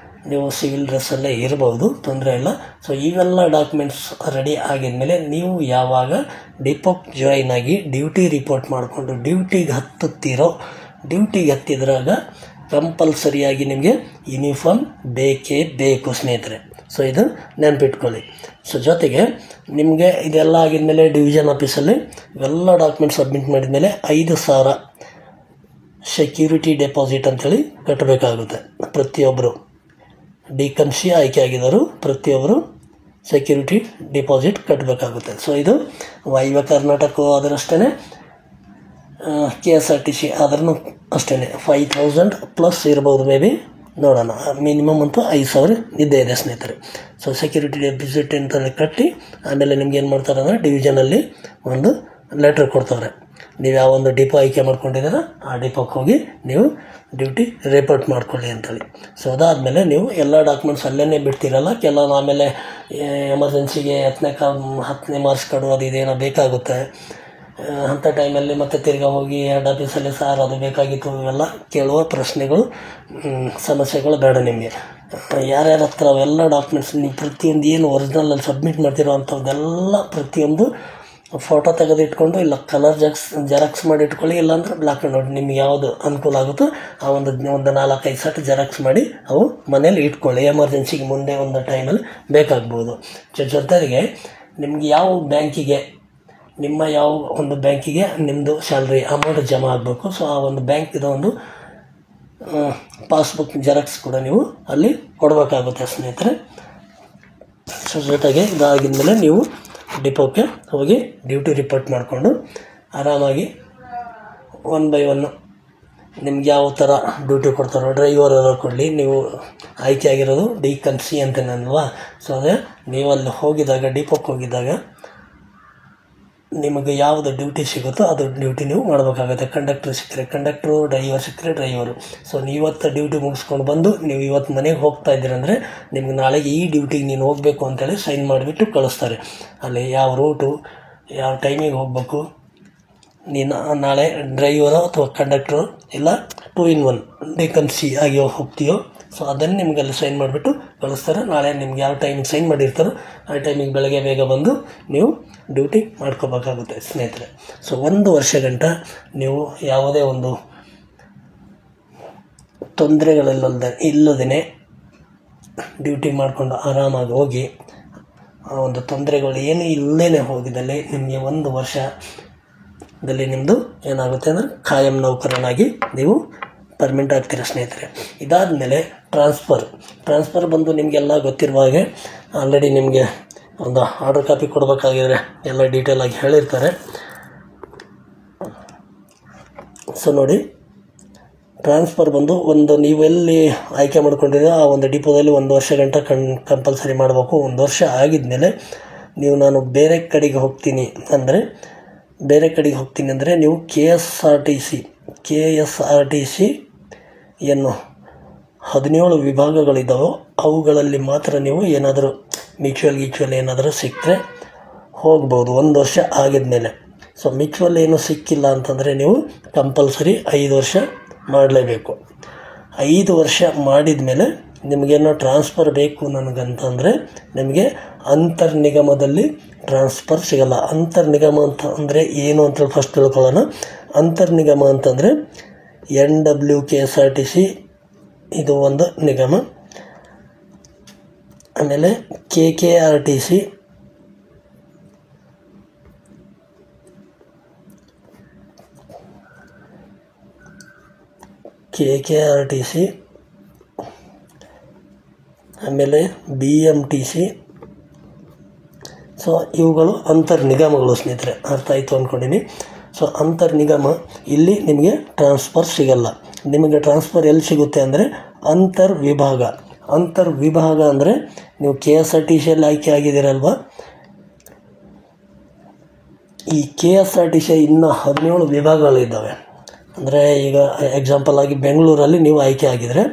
ನೀವು ಸಿವಿಲ್ ಡ್ರೆಸ್ಸಲ್ಲೇ ಇರ್ಬೋದು, ತೊಂದರೆ ಇಲ್ಲ. ಸೊ ಇವೆಲ್ಲ ಡಾಕ್ಯುಮೆಂಟ್ಸ್ ರೆಡಿ ಆಗಿದ್ಮೇಲೆ ನೀವು ಯಾವಾಗ ಡಿಪೋಗೆ ಜಾಯಿನ್ ಆಗಿ ಡ್ಯೂಟಿ ರಿಪೋರ್ಟ್ ಮಾಡಿಕೊಂಡು ಡ್ಯೂಟಿಗೆ ಹತ್ತಿದ್ರಾಗ ಕಂಪಲ್ಸರಿಯಾಗಿ ನಿಮಗೆ ಯೂನಿಫಾರ್ಮ್ ಬೇಕೇ ಬೇಕು ಸ್ನೇಹಿತರೆ. ಸೊ ಇದು ನೆನಪಿಟ್ಕೊಳ್ಳಿ. ಸೊ ಜೊತೆಗೆ ನಿಮಗೆ ಇದೆಲ್ಲ ಆಗಿದ್ಮೇಲೆ ಡಿವಿಷನ್ ಆಫೀಸಲ್ಲಿ ಇವೆಲ್ಲ ಡಾಕ್ಯುಮೆಂಟ್ಸ್ ಸಬ್ಮಿಟ್ ಮಾಡಿದ್ಮೇಲೆ 5,000 ಸೆಕ್ಯೂರಿಟಿ ಡೆಪಾಸಿಟ್ ಅಂಥೇಳಿ ಕಟ್ಟಬೇಕಾಗುತ್ತೆ. ಪ್ರತಿಯೊಬ್ಬರು ಡಿಕನ್ಸಿ ಆಯ್ಕೆ ಆಗಿರೋರು ಪ್ರತಿಯೊಬ್ಬರು ಸೆಕ್ಯೂರಿಟಿ ಡಿಪಾಸಿಟ್ ಕಟ್ಟಬೇಕಾಗುತ್ತೆ. ಸೊ ಇದು ವಾಯುವ್ಯ ಕರ್ನಾಟಕ ಅದರಷ್ಟೇ, KSRTC ಆದ್ರೂ ಅಷ್ಟೇ 5,000 ಪ್ಲಸ್ ಇರ್ಬೋದು, ಮೇ ಬಿ ನೋಡೋಣ. ಮಿನಿಮಮ್ ಅಂತೂ 5,000 ಇದ್ದೇ ಇದೆ ಸ್ನೇಹಿತರೆ. ಸೊ ಸೆಕ್ಯೂರಿಟಿ ಡೆಪಾಸಿಟ್ ಅಂತ ಕಟ್ಟಿ ಆಮೇಲೆ ನಿಮ್ಗೆ ಏನು ಮಾಡ್ತಾರೆ ಅಂದರೆ ಡಿವಿಷನಲ್ಲಿ ಒಂದು ಲೆಟ್ರ್ ಕೊಡ್ತಾರೆ. ನೀವು ಯಾವ ಒಂದು ಡಿಪೋ ಆಯ್ಕೆ ಮಾಡ್ಕೊಂಡಿದ್ದೀರ ಆ ಡಿಪೋಕ್ಕೆ ಹೋಗಿ ನೀವು ಡ್ಯೂಟಿ ರಿಪೋರ್ಟ್ ಮಾಡ್ಕೊಳ್ಳಿ ಅಂತೇಳಿ. ಸೊ ಅದಾದಮೇಲೆ ನೀವು ಎಲ್ಲ ಡಾಕ್ಯುಮೆಂಟ್ಸ್ ಅಲ್ಲೇ ಬಿಡ್ತೀರಲ್ಲ, ಕೆಲವು ಆಮೇಲೆ ಎಮರ್ಜೆನ್ಸಿಗೆ 10ನೇ ಮಾರ್ಕ್ಸ್ ಕಾರ್ಡು ಅದು ಇದೇನೋ ಬೇಕಾಗುತ್ತೆ. ಅಂಥ ಟೈಮಲ್ಲಿ ಮತ್ತೆ ತಿರ್ಗಿ ಹೋಗಿ ಹೆಡ್ ಆಫೀಸಲ್ಲಿ ಸಾರ್ ಅದು ಬೇಕಾಗಿತ್ತು ಇವೆಲ್ಲ ಕೇಳುವ ಪ್ರಶ್ನೆಗಳು, ಸಮಸ್ಯೆಗಳು ಬೇಡ ನಿಮಗೆ. ಯಾರ್ಯಾರ ಹತ್ರ ಅವೆಲ್ಲ ಡಾಕ್ಯುಮೆಂಟ್ಸ್ ನೀವು ಪ್ರತಿಯೊಂದು ಏನು ಒರಿಜಿನಲಲ್ಲಿ ಸಬ್ಮಿಟ್ ಮಾಡ್ತಿರೋ ಅಂಥದ್ದೆಲ್ಲ ಪ್ರತಿಯೊಂದು ಫೋಟೋ ತೆಗೆದಿಟ್ಕೊಂಡು ಇಲ್ಲ ಕಲರ್ ಜೆರಾಕ್ಸ್ ಮಾಡಿ ಇಟ್ಕೊಳ್ಳಿ, ಇಲ್ಲಾಂದ್ರೆ ಬ್ಲ್ಯಾಕ್ ಆ್ಯಂಡ್ ವೈಟ್ ನಿಮ್ಗೆ ಯಾವುದು ಅನುಕೂಲ ಆಗುತ್ತೋ ಆ ಒಂದು 4-5 ಸೆಟ್ ಜೆರಾಕ್ಸ್ ಮಾಡಿ ಅವು ಮನೇಲಿ ಇಟ್ಕೊಳ್ಳಿ. ಎಮರ್ಜೆನ್ಸಿಗೆ ಮುಂದೆ ಒಂದು ಟೈಮಲ್ಲಿ ಬೇಕಾಗ್ಬೋದು. ಜೊತೆಗೆ ನಿಮ್ಗೆ ಯಾವ ಬ್ಯಾಂಕಿಗೆ ನಿಮ್ಮದು ಸ್ಯಾಲ್ರಿ ಅಮೌಂಟ್ ಜಮಾ ಆಗಬೇಕು. ಸೊ ಆ ಒಂದು ಬ್ಯಾಂಕಿದ ಒಂದು ಪಾಸ್ಬುಕ್ ಜೆರಾಕ್ಸ್ ಕೂಡ ನೀವು ಅಲ್ಲಿ ಕೊಡಬೇಕಾಗುತ್ತೆ ಸ್ನೇಹಿತರೆ. ಸೊ ಜೊತೆಗೆ ಇದಾಗಿದ್ಮೇಲೆ ನೀವು ಡಿಪೋಕ್ಕೆ ಹೋಗಿ ಡ್ಯೂಟಿ ರಿಪೋರ್ಟ್ ಮಾಡಿಕೊಂಡು ಆರಾಮಾಗಿ 1 by 1 ನಿಮ್ಗೆ ಯಾವ ಥರ ಡ್ಯೂಟಿ ಕೊಡ್ತಾರೋ ಡ್ರೈವರ್ ಕೊಡಲಿ. ನೀವು ಆಯ್ಕೆ ಆಗಿರೋದು ಡಿಕನ್ಸಿ ಅಂತೇನಲ್ವಾ. ಸೊ ಅದೇ ನೀವು ಅಲ್ಲಿ ಹೋಗಿದಾಗ ಡಿಪೋಕ್ಕೆ ಹೋಗಿದ್ದಾಗ ನಿಮಗೆ ಯಾವುದು ಡ್ಯೂಟಿ ಸಿಗುತ್ತೋ ಅದು ಡ್ಯೂಟಿ ನೀವು ಮಾಡಬೇಕಾಗುತ್ತೆ. ಕಂಡಕ್ಟ್ರ್ ಸಿಕ್ಕರೆ ಕಂಡಕ್ಟ್ರು, ಡ್ರೈವರ್ ಸಿಕ್ಕರೆ ಡ್ರೈವರು. ಸೊ ಇವತ್ತು ಡ್ಯೂಟಿ ಮುಗಿಸ್ಕೊಂಡು ಬಂದು ನೀವು ಇವತ್ತು ಮನೆಗೆ ಹೋಗ್ತಾ ಇದ್ದೀರಂದರೆ ನಿಮ್ಗೆ ನಾಳೆಗೆ ಈ ಡ್ಯೂಟಿಗೆ ನೀನು ಹೋಗಬೇಕು ಅಂತೇಳಿ ಸೈನ್ ಮಾಡಿಬಿಟ್ಟು ಕಳಿಸ್ತಾರೆ. ಅಲ್ಲಿ ಯಾವ ರೂಟು ಯಾವ ಟೈಮಿಗೆ ಹೋಗಬೇಕು, ನೀನು ನಾಳೆ ಡ್ರೈವರು ಅಥವಾ ಕಂಡಕ್ಟ್ರು ಇಲ್ಲ 2 in 1 ಡಿಕನ್ಸಿ ಆಗಿ ಹೋಗ್ತೀಯೋ ಸೊ ಅದನ್ನು ನಿಮ್ಗೆ ಅಲ್ಲಿ ಸೈನ್ ಮಾಡಿಬಿಟ್ಟು ಕಳಿಸ್ತಾರೆ. ನಾಳೆ ನಿಮ್ಗೆ ಯಾವ ಟೈಮಿಗೆ ಸೈನ್ ಮಾಡಿರ್ತಾರೋ ಆ ಟೈಮಿಗೆ ಬೆಳಗ್ಗೆ ಬೇಗ ಬಂದು ನೀವು ಡ್ಯೂಟಿ ಮಾಡ್ಕೋಬೇಕಾಗುತ್ತೆ ಸ್ನೇಹಿತರೆ. ಸೊ 1 ವರ್ಷ ಗಂಟ ನೀವು ಯಾವುದೇ ಒಂದು ತೊಂದರೆಗಳಿಲ್ಲದೇ ಡ್ಯೂಟಿ ಮಾಡಿಕೊಂಡು ಆರಾಮಾಗಿ ಹೋಗಿ ಆ ಒಂದು ತೊಂದರೆಗಳು ಏನೂ ಇಲ್ಲದೇ ಹೋಗಿದ್ದಲ್ಲಿ ನಿಮಗೆ 1 ವರ್ಷದಲ್ಲಿ ನಿಮ್ಮದು ಏನಾಗುತ್ತೆ ಅಂದರೆ ಖಾಯಂ ನೌಕರನಾಗಿ ನೀವು ಪರ್ಮನೆಂಟ್ ಆಗ್ತೀರ ಸ್ನೇಹಿತರೆ. ಇದಾದಮೇಲೆ ಟ್ರಾನ್ಸ್ಫರ್ ಬಂದು ನಿಮಗೆಲ್ಲ ಗೊತ್ತಿರುವ ಹಾಗೆ ಆಲ್ರೆಡಿ ನಿಮಗೆ ಒಂದು ಆರ್ಡರ್ ಕಾಪಿ ಕೊಡಬೇಕಾಗಿದ್ರೆ ಎಲ್ಲ ಡೀಟೇಲಾಗಿ ಹೇಳಿರ್ತಾರೆ. ಸೊ ನೋಡಿ, ಟ್ರಾನ್ಸ್ಫರ್ ಬಂದು ಒಂದು ನೀವೆಲ್ಲಿ ಆಯ್ಕೆ ಮಾಡ್ಕೊಂಡಿರೋ ಆ ಒಂದು ಡಿಪೋದಲ್ಲಿ 1 ವರ್ಷ ಗಂಟ ಕಂಪಲ್ಸರಿ ಮಾಡಬೇಕು. 1 ವರ್ಷ ಆಗಿದ್ಮೇಲೆ ನಾನು ಬೇರೆ ಕಡೆಗೆ ಹೋಗ್ತೀನಿ ಅಂದರೆ ನೀವು KSRTC ಏನು 17 ವಿಭಾಗಗಳಿದ್ದಾವೋ ಅವುಗಳಲ್ಲಿ ಮಾತ್ರ ನೀವು ಏನಾದರೂ ಮ್ಯೂಚುವಲ್ ಏನಾದರೂ ಸಿಕ್ಕರೆ ಹೋಗ್ಬೋದು 1 ವರ್ಷ ಆಗಿದ್ಮೇಲೆ. ಸೊ ಮ್ಯೂಚುವಲ್ ಏನು ಸಿಕ್ಕಿಲ್ಲ ಅಂತಂದರೆ ನೀವು ಕಂಪಲ್ಸರಿ 5 ವರ್ಷ ಮಾಡಲೇಬೇಕು. 5 ವರ್ಷ ಮಾಡಿದ ಮೇಲೆ ನಿಮಗೇನೋ ಟ್ರಾನ್ಸ್ಫರ್ ಬೇಕು ನನಗಂತಂದರೆ ನಿಮಗೆ ಅಂತರ್ನಿಗಮದಲ್ಲಿ ಟ್ರಾನ್ಸ್ಫರ್ ಸಿಗಲ್ಲ. ಅಂತರ್ನಿಗಮ ಅಂತ ಅಂದರೆ ಏನು ಅಂತೇಳಿ ಫಸ್ಟ್ ತಿಳ್ಕೊಳ್ಳೋಣ. ಅಂತರ್ನಿಗಮ ಅಂತಂದರೆ NWKSRTC ಇದು ಒಂದು ನಿಗಮ, ಆಮೇಲೆ KKRTC, ಆಮೇಲೆ BMTC. ಸೊ ಇವುಗಳು ಅಂತರ್ನಿಗಮಗಳು ಸ್ನೇಹಿತರೆ, ಅರ್ಥ ಆಯಿತು ಅಂದ್ಕೊಂಡಿನಿ. ಸೊ ಅಂತರ್ನಿಗಮ ಇಲ್ಲಿ ನಿಮಗೆ ಟ್ರಾನ್ಸ್ಫರ್ ಸಿಗಲ್ಲ. ನಿಮಗೆ ಟ್ರಾನ್ಸ್ಫರ್ ಎಲ್ಲಿ ಸಿಗುತ್ತೆ ಅಂದರೆ ಅಂತರ್ವಿಭಾಗ ಅಂದರೆ ನೀವು KSRTCಯಲ್ಲಿ ಆಯ್ಕೆ ಆಗಿದ್ದೀರಲ್ವ, ಈ KSRTC ಇನ್ನೂ 17 ವಿಭಾಗಗಳಿದ್ದಾವೆ. ಅಂದರೆ ಈಗ ಎಕ್ಸಾಂಪಲ್ ಆಗಿ ಬೆಂಗಳೂರಲ್ಲಿ ನೀವು ಆಯ್ಕೆ ಆಗಿದರೆ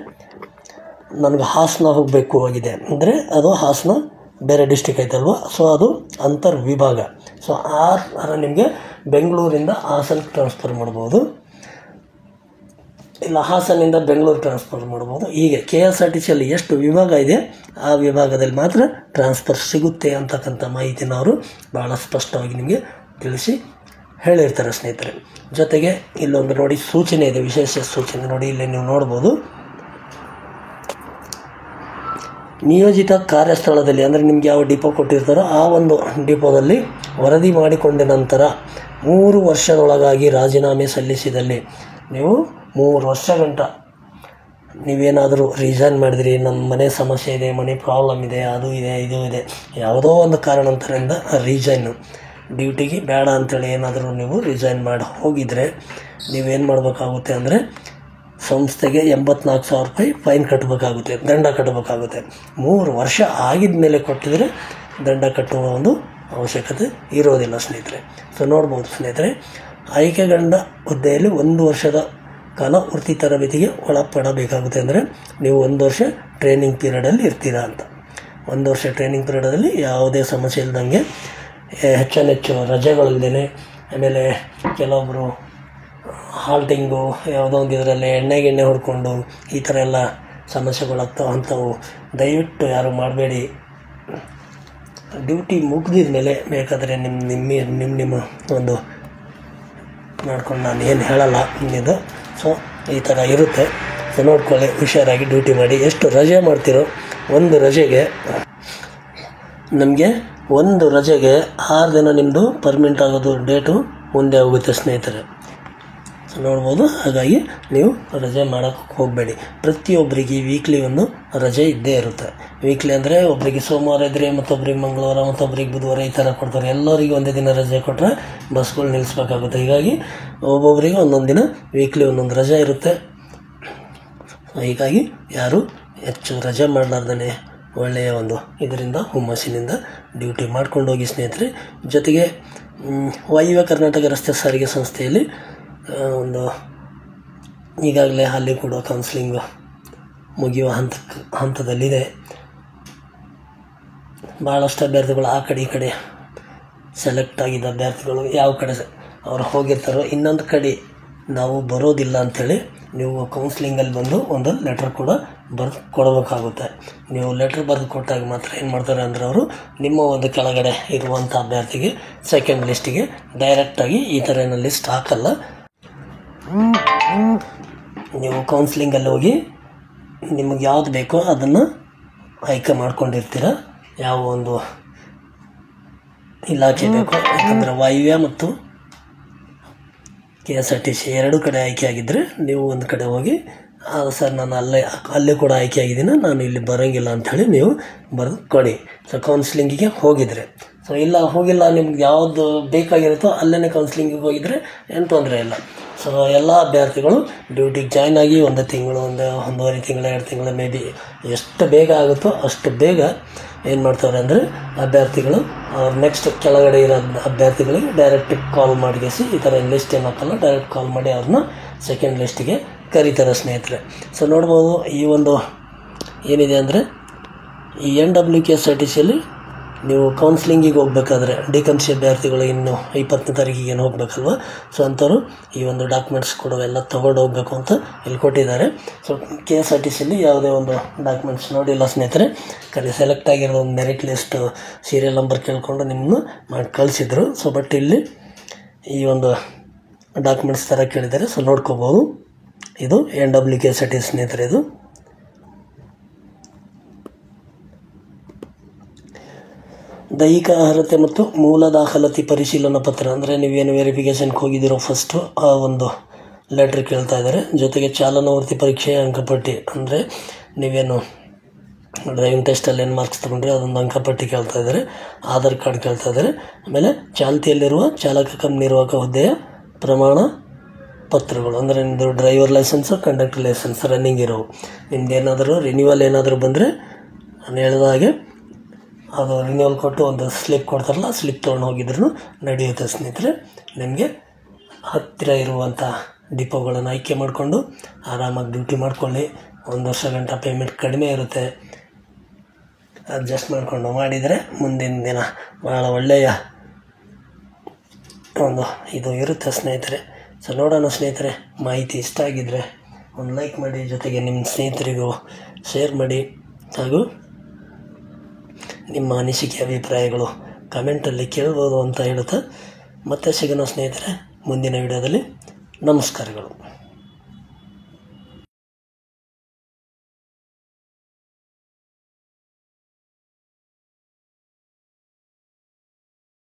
ನನಗೆ ಹಾಸನ ಹೋಗಬೇಕು ಆಗಿದೆ ಅಂದರೆ ಅದು ಹಾಸನ ಬೇರೆ ಡಿಸ್ಟಿಕ್ ಐತಲ್ವ, ಸೊ ಅದು ಅಂತರ್ ವಿಭಾಗ. ಸೊ ನಿಮಗೆ ಬೆಂಗಳೂರಿಂದ ಹಾಸನಕ್ಕೆ ಟ್ರಾನ್ಸ್ಫರ್ ಮಾಡ್ಬೋದು, ಇಲ್ಲ ಹಾಸನಿಂದ ಬೆಂಗಳೂರು ಟ್ರಾನ್ಸ್ಫರ್ ಮಾಡ್ಬೋದು. ಹೀಗೆ KSRTCಯಲ್ಲಿ ಎಷ್ಟು ವಿಭಾಗ ಇದೆ ಆ ವಿಭಾಗದಲ್ಲಿ ಮಾತ್ರ ಟ್ರಾನ್ಸ್ಫರ್ ಸಿಗುತ್ತೆ ಅಂತಕ್ಕಂಥ ಮಾಹಿತಿನ ಅವರು ಭಾಳ ಸ್ಪಷ್ಟವಾಗಿ ನಿಮಗೆ ತಿಳಿಸಿ ಹೇಳಿರ್ತಾರೆ ಸ್ನೇಹಿತರೆ. ಜೊತೆಗೆ ಇಲ್ಲೊಂದು ನೋಡಿ ಸೂಚನೆ ಇದೆ, ವಿಶೇಷ ಸೂಚನೆ ನೋಡಿ, ಇಲ್ಲಿ ನೀವು ನೋಡ್ಬೋದು. ನಿಯೋಜಿತ ಕಾರ್ಯಸ್ಥಳದಲ್ಲಿ ಅಂದರೆ ನಿಮ್ಗೆ ಯಾವ ಡಿಪೋ ಕೊಟ್ಟಿರ್ತಾರೋ ಆ ಒಂದು ಡಿಪೋದಲ್ಲಿ ವರದಿ ಮಾಡಿಕೊಂಡ ನಂತರ 3 ವರ್ಷದೊಳಗಾಗಿ ರಾಜೀನಾಮೆ ಸಲ್ಲಿಸಿದಲ್ಲಿ, ನೀವು 3 ವರ್ಷ ಗಂಟ ನೀವೇನಾದರೂ ರಿಸೈನ್ ಮಾಡಿದ್ರಿ, ನಮ್ಮ ಮನೆ ಸಮಸ್ಯೆ ಇದೆ, ಮನೆ ಪ್ರಾಬ್ಲಮ್ ಇದೆ, ಅದು ಇದೆ, ಇದು ಇದೆ, ಯಾವುದೋ ಒಂದು ಕಾರಣಾಂತರದಿಂದ ರಿಸೈನು ಡ್ಯೂಟಿಗೆ ಬೇಡ ಅಂತೇಳಿ ಏನಾದರೂ ನೀವು ರಿಸೈನ್ ಮಾಡಿ ಹೋಗಿದರೆ ನೀವೇನು ಮಾಡಬೇಕಾಗುತ್ತೆ ಅಂದರೆ ಸಂಸ್ಥೆಗೆ 84,000 ರೂಪಾಯಿ ಫೈನ್ ಕಟ್ಟಬೇಕಾಗುತ್ತೆ, ದಂಡ ಕಟ್ಟಬೇಕಾಗುತ್ತೆ. 3 ವರ್ಷ ಆಗಿದ ಮೇಲೆ ಕೊಟ್ಟಿದ್ರೆ ದಂಡ ಕಟ್ಟುವ ಒಂದು ಅವಶ್ಯಕತೆ ಇರೋದಿಲ್ಲ ಸ್ನೇಹಿತರೆ. ಸೊ ನೋಡ್ಬೋದು ಸ್ನೇಹಿತರೆ, ಆಯ್ಕೆಗೊಂಡ ಹುದ್ದೆಯಲ್ಲಿ 1 ವರ್ಷದ ಕಾಲ ವೃತ್ತಿ ತರಬೇತಿಗೆ ಒಳಪಡಬೇಕಾಗುತ್ತೆ. ಅಂದರೆ ನೀವು 1 ವರ್ಷ ಟ್ರೈನಿಂಗ್ ಪೀರಿಯಡಲ್ಲಿ ಇರ್ತೀರಾ ಅಂತ. 1 ವರ್ಷ ಟ್ರೈನಿಂಗ್ ಪೀರಿಯಡಲ್ಲಿ ಯಾವುದೇ ಸಮಸ್ಯೆ ಇಲ್ದಂಗೆ ಹೆಚ್ಚು ರಜೆಗಳಿಲ್ಲದೇ, ಆಮೇಲೆ ಕೆಲವೊಬ್ಬರು ಹಾಲ್ಟಿಂಗು ಯಾವುದೋ ಒಂದು ಇದರಲ್ಲಿ ಎಣ್ಣೆ ಹೊಡ್ಕೊಂಡು ಈ ಥರ ಎಲ್ಲ ಸಮಸ್ಯೆಗಳಾಗ್ತಾವೆ. ಅಂಥವು ದಯವಿಟ್ಟು ಯಾರು ಮಾಡಬೇಡಿ. ಡ್ಯೂಟಿ ಮುಗಿದಿದ ಮೇಲೆ ಬೇಕಾದರೆ ನಿಮ್ಮ ಒಂದು ಮಾಡ್ಕೊಂಡು ನಾನು ಏನು ಹೇಳಲ್ಲ ಇದು. ಸೊ ಈ ಥರ ಇರುತ್ತೆ. ಸೊ ನೋಡ್ಕೊಳ್ಳಿ, ಹುಷಾರಾಗಿ ಡ್ಯೂಟಿ ಮಾಡಿ. ಎಷ್ಟು ರಜೆ ಮಾಡ್ತೀರೋ, ಒಂದು ರಜೆಗೆ ನಮಗೆ 6 ದಿನ ನಿಮ್ಮದು ಪರ್ಮನೆಂಟ್ ಆಗೋದು ಡೇಟು ಮುಂದೆ ಹೋಗುತ್ತೆ ಸ್ನೇಹಿತರೆ. ಸೊ ನೋಡ್ಬೋದು. ಹಾಗಾಗಿ ನೀವು ರಜೆ ಮಾಡೋಕ್ಕೆ ಹೋಗಬೇಡಿ. ಪ್ರತಿಯೊಬ್ಬರಿಗೆ ವೀಕ್ಲಿ ಒಂದು ರಜೆ ಇದ್ದೇ ಇರುತ್ತೆ. ವೀಕ್ಲಿ ಅಂದರೆ ಒಬ್ಬರಿಗೆ ಸೋಮವಾರ ಇದ್ದರೆ ಮತ್ತೊಬ್ಬರಿಗೆ ಮಂಗಳವಾರ, ಮತ್ತೊಬ್ಬರಿಗೆ ಬುಧವಾರ ಈ ಥರ ಕೊಡ್ತಾರೆ. ಎಲ್ಲರಿಗೆ ಒಂದೇ ದಿನ ರಜೆ ಕೊಟ್ಟರೆ ಬಸ್ಗಳು ನಿಲ್ಲಿಸ್ಬೇಕಾಗುತ್ತೆ. ಹೀಗಾಗಿ ಒಬ್ಬೊಬ್ಬರಿಗೆ ಒಂದೊಂದು ದಿನ ವೀಕ್ಲಿ ಒಂದೊಂದು ರಜೆ ಇರುತ್ತೆ. ಹೀಗಾಗಿ ಯಾರು ಹೆಚ್ಚು ರಜೆ ಮಾಡಲಾರ್ದೇ ಒಳ್ಳೆಯ ಒಂದು ಇದರಿಂದ ಹುಮ್ಮಸ್ಸಿನಿಂದ ಡ್ಯೂಟಿ ಮಾಡ್ಕೊಂಡು ಹೋಗಿ ಸ್ನೇಹಿತರೆ. ಜೊತೆಗೆ ವಾಯುವ್ಯ ಕರ್ನಾಟಕ ರಸ್ತೆ ಸಾರಿಗೆ ಸಂಸ್ಥೆಯಲ್ಲಿ ಒಂದು ಈಗಾಗಲೇ ಅಲ್ಲಿ ಕೂಡ ಕೌನ್ಸಿಲಿಂಗ್ ಮುಗಿಯುವ ಹಂತದಲ್ಲಿದೆ. ಭಾಳಷ್ಟು ಅಭ್ಯರ್ಥಿಗಳು ಆ ಕಡೆ ಈ ಕಡೆ ಸೆಲೆಕ್ಟ್ ಆಗಿದ್ದ ಅಭ್ಯರ್ಥಿಗಳು ಯಾವ ಕಡೆ ಅವ್ರು ಹೋಗಿರ್ತಾರೋ, ಇನ್ನೊಂದು ಕಡೆ ನಾವು ಬರೋದಿಲ್ಲ ಅಂಥೇಳಿ ನೀವು ಕೌನ್ಸಿಲಿಂಗಲ್ಲಿ ಬಂದು ಒಂದು ಲೆಟ್ರ್ ಕೂಡ ಬರೆದು ಕೊಡಬೇಕಾಗುತ್ತೆ. ನೀವು ಲೆಟ್ರ್ ಬರೆದು ಕೊಟ್ಟಾಗ ಮಾತ್ರ ಏನು ಮಾಡ್ತಾರೆ ಅಂದರೆ ಅವರು ನಿಮ್ಮ ಒಂದು ಕೆಳಗಡೆ ಇರುವಂಥ ಅಭ್ಯರ್ಥಿಗೆ ಸೆಕೆಂಡ್ ಲಿಸ್ಟಿಗೆ ಡೈರೆಕ್ಟಾಗಿ ಈ ಥರ ಏನೋ ಲಿಸ್ಟ್ ಹಾಕಲ್ಲ. ನೀವು ಕೌನ್ಸಿಲಿಂಗಲ್ಲಿ ಹೋಗಿ ನಿಮಗೆ ಯಾವುದು ಬೇಕೋ ಅದನ್ನು ಆಯ್ಕೆ ಮಾಡ್ಕೊಂಡಿರ್ತೀರ. ಯಾವ ಒಂದು ಇಲಾಖೆ ಬೇಕೋ, ಯಾಕಂದರೆ ವಾಯುವ್ಯ ಮತ್ತು KSRTC 2 ಕಡೆ ಆಯ್ಕೆ ಆಗಿದ್ದರೆ ನೀವು ಒಂದು ಕಡೆ ಹೋಗಿ ಸರ್ ನಾನು ಅಲ್ಲೇ ಕೂಡ ಆಯ್ಕೆ ಆಗಿದ್ದೀನಿ, ನಾನು ಇಲ್ಲಿ ಬರೋಂಗಿಲ್ಲ ಅಂಥೇಳಿ ನೀವು ಬರೆದು ಕೊಡಿ. ಸೊ ಕೌನ್ಸಿಲಿಂಗಿಗೆ ಹೋಗಿದರೆ, ಸೊ ಇಲ್ಲ ಹೋಗಿಲ್ಲ, ನಿಮ್ಗೆ ಯಾವುದು ಬೇಕಾಗಿರುತ್ತೋ ಅಲ್ಲೇ ಕೌನ್ಸಿಲಿಂಗಿಗೆ ಹೋಗಿದರೆ ಏನು ತೊಂದರೆ ಇಲ್ಲ. ಸೊ ಎಲ್ಲ ಅಭ್ಯರ್ಥಿಗಳು ಡ್ಯೂಟಿಗೆ ಜಾಯ್ನ್ ಆಗಿ 1 ತಿಂಗಳು, 1.5 ತಿಂಗಳು, 2 ತಿಂಗಳು, ಮೇ ಬಿ ಎಷ್ಟು ಬೇಗ ಆಗುತ್ತೋ ಅಷ್ಟು ಬೇಗ ಏನು ಮಾಡ್ತಾರೆ ಅಂದರೆ ಅಭ್ಯರ್ಥಿಗಳು ಅವ್ರು ನೆಕ್ಸ್ಟ್ ಕೆಳಗಡೆ ಇರೋ ಅಭ್ಯರ್ಥಿಗಳಿಗೆ ಡೈರೆಕ್ಟ್ ಕಾಲ್ ಮಾಡಿಸಿ, ಈ ಥರ ಲಿಸ್ಟ್ ಏನು ಹಾಕಲ್ಲ, ಡೈರೆಕ್ಟ್ ಕಾಲ್ ಮಾಡಿ ಅವ್ರನ್ನ ಸೆಕೆಂಡ್ ಲಿಸ್ಟಿಗೆ ಕರೀತಾರೆ ಸ್ನೇಹಿತರೆ. ಸೊ ನೋಡ್ಬೋದು, ಈ ಒಂದು ಏನಿದೆ ಅಂದರೆ ಈ NWKSRTCಯಲ್ಲಿ ನೀವು ಕೌನ್ಸಿಲಿಂಗಿಗೆ ಹೋಗ್ಬೇಕಾದ್ರೆ ಡಿಕಮ್ಸಿ ಅಭ್ಯರ್ಥಿಗಳು ಇನ್ನು 20ನೇ ತಾರೀಕಿಗೆ ಏನು ಹೋಗ್ಬೇಕಲ್ವ, ಸೊ ಅಂಥವ್ರು ಈ ಒಂದು ಡಾಕ್ಯುಮೆಂಟ್ಸ್ ಕೊಡೋವೆಲ್ಲ ತೊಗೊಂಡು ಹೋಗಬೇಕು ಅಂತ ಇಲ್ಲಿ ಕೊಟ್ಟಿದ್ದಾರೆ. ಸೊ KSRTCಯಲ್ಲಿ ಯಾವುದೇ ಒಂದು ಡಾಕ್ಯುಮೆಂಟ್ಸ್ ನೋಡಿಲ್ಲ ಸ್ನೇಹಿತರೆ, ಸೆಲೆಕ್ಟ್ ಆಗಿರೋ ಒಂದು ಮೆರಿಟ್ ಲಿಸ್ಟ್ ಸೀರಿಯಲ್ ನಂಬರ್ ಕೇಳ್ಕೊಂಡು ನಿಮ್ಮನ್ನು ಮಾಡಿ ಕಳಿಸಿದ್ರು. ಸೊ ಬಟ್ ಇಲ್ಲಿ ಈ ಒಂದು ಡಾಕ್ಯುಮೆಂಟ್ಸ್ ಥರ ಕೇಳಿದ್ದಾರೆ. ಸೊ ನೋಡ್ಕೋಬೋದು, ಇದು NWKSRTC ಸ್ನೇಹಿತರೆ. ಇದು ದೈಹಿಕ ಅರ್ಹತೆ ಮತ್ತು ಮೂಲ ದಾಖಲಾತಿ ಪರಿಶೀಲನಾ ಪತ್ರ, ಅಂದರೆ ನೀವೇನು ವೆರಿಫಿಕೇಷನ್ಗೆ ಹೋಗಿದ್ದೀರೋ ಫಸ್ಟು ಆ ಒಂದು ಲೆಟ್ರ್ ಕೇಳ್ತಾ ಇದ್ದಾರೆ. ಜೊತೆಗೆ ಚಾಲನಾ ವೃತ್ತಿ ಪರೀಕ್ಷೆಯ ಅಂಕಪಟ್ಟಿ, ಅಂದರೆ ನೀವೇನು ಡ್ರೈವಿಂಗ್ ಟೆಸ್ಟಲ್ಲಿ ಏನು ಮಾರ್ಕ್ಸ್ ತೊಗೊಂಡ್ರೆ ಅದೊಂದು ಅಂಕಪಟ್ಟಿ ಕೇಳ್ತಾ ಇದ್ದಾರೆ. ಆಧಾರ್ ಕಾರ್ಡ್ ಕೇಳ್ತಾ ಇದ್ದಾರೆ. ಆಮೇಲೆ ಚಾಲ್ತಿಯಲ್ಲಿರುವ ಚಾಲಕ ಕಮ್ ನಿರ್ವಾಹಕ ಹುದ್ದೆಯ ಪ್ರಮಾಣ ಪತ್ರಗಳು, ಅಂದರೆ ನಿಮ್ಮದು driver licence, conductor licence running ಇರೋವು. ನಿಮ್ದು ಏನಾದರೂ ರಿನ್ಯೂವಲ್ ಏನಾದರೂ ಬಂದರೆ ನಾನು ಹೇಳಿದ ಹಾಗೆ ಅದು ರಿನ್ಯೂವಲ್ ಕೊಟ್ಟು ಒಂದು ಸ್ಲಿಪ್ ಕೊಡ್ತಾರಲ್ಲ, ಸ್ಲಿಪ್ ತೊಗೊಂಡು ಹೋಗಿದ್ರು ನಡೆಯುತ್ತೆ ಸ್ನೇಹಿತರೆ. ನಿಮಗೆ ಹತ್ತಿರ ಇರುವಂಥ ಡಿಪೋಗಳನ್ನು ಆಯ್ಕೆ ಮಾಡಿಕೊಂಡು ಆರಾಮಾಗಿ ಡ್ಯೂಟಿ ಮಾಡ್ಕೊಳ್ಳಿ. 1 ವರ್ಷ ಗಂಟ ಪೇಮೆಂಟ್ ಕಡಿಮೆ ಇರುತ್ತೆ. ಅಡ್ಜಸ್ಟ್ ಮಾಡಿಕೊಂಡು ಮಾಡಿದರೆ ಮುಂದಿನ ದಿನ ಭಾಳ ಒಳ್ಳೆಯ ಒಂದು ಇದು ಇರುತ್ತೆ ಸ್ನೇಹಿತರೆ. ಸೊ ನೋಡೋಣ ಸ್ನೇಹಿತರೆ, ಮಾಹಿತಿ ಇಷ್ಟ ಆಗಿದ್ದರೆ ಒಂದು ಲೈಕ್ ಮಾಡಿ, ಜೊತೆಗೆ ನಿಮ್ಮ ಸ್ನೇಹಿತರಿಗೂ ಶೇರ್ ಮಾಡಿ, ಹಾಗೂ ನಿಮ್ಮ ಅನಿಸಿಕೆ ಅಭಿಪ್ರಾಯಗಳು ಕಮೆಂಟಲ್ಲಿ ಕೇಳ್ಬೋದು ಅಂತ ಹೇಳುತ್ತಾ ಮತ್ತೆ ಸಿಗೋಣ ಸ್ನೇಹಿತರೆ ಮುಂದಿನ ವಿಡಿಯೋದಲ್ಲಿ. ನಮಸ್ಕಾರಗಳು.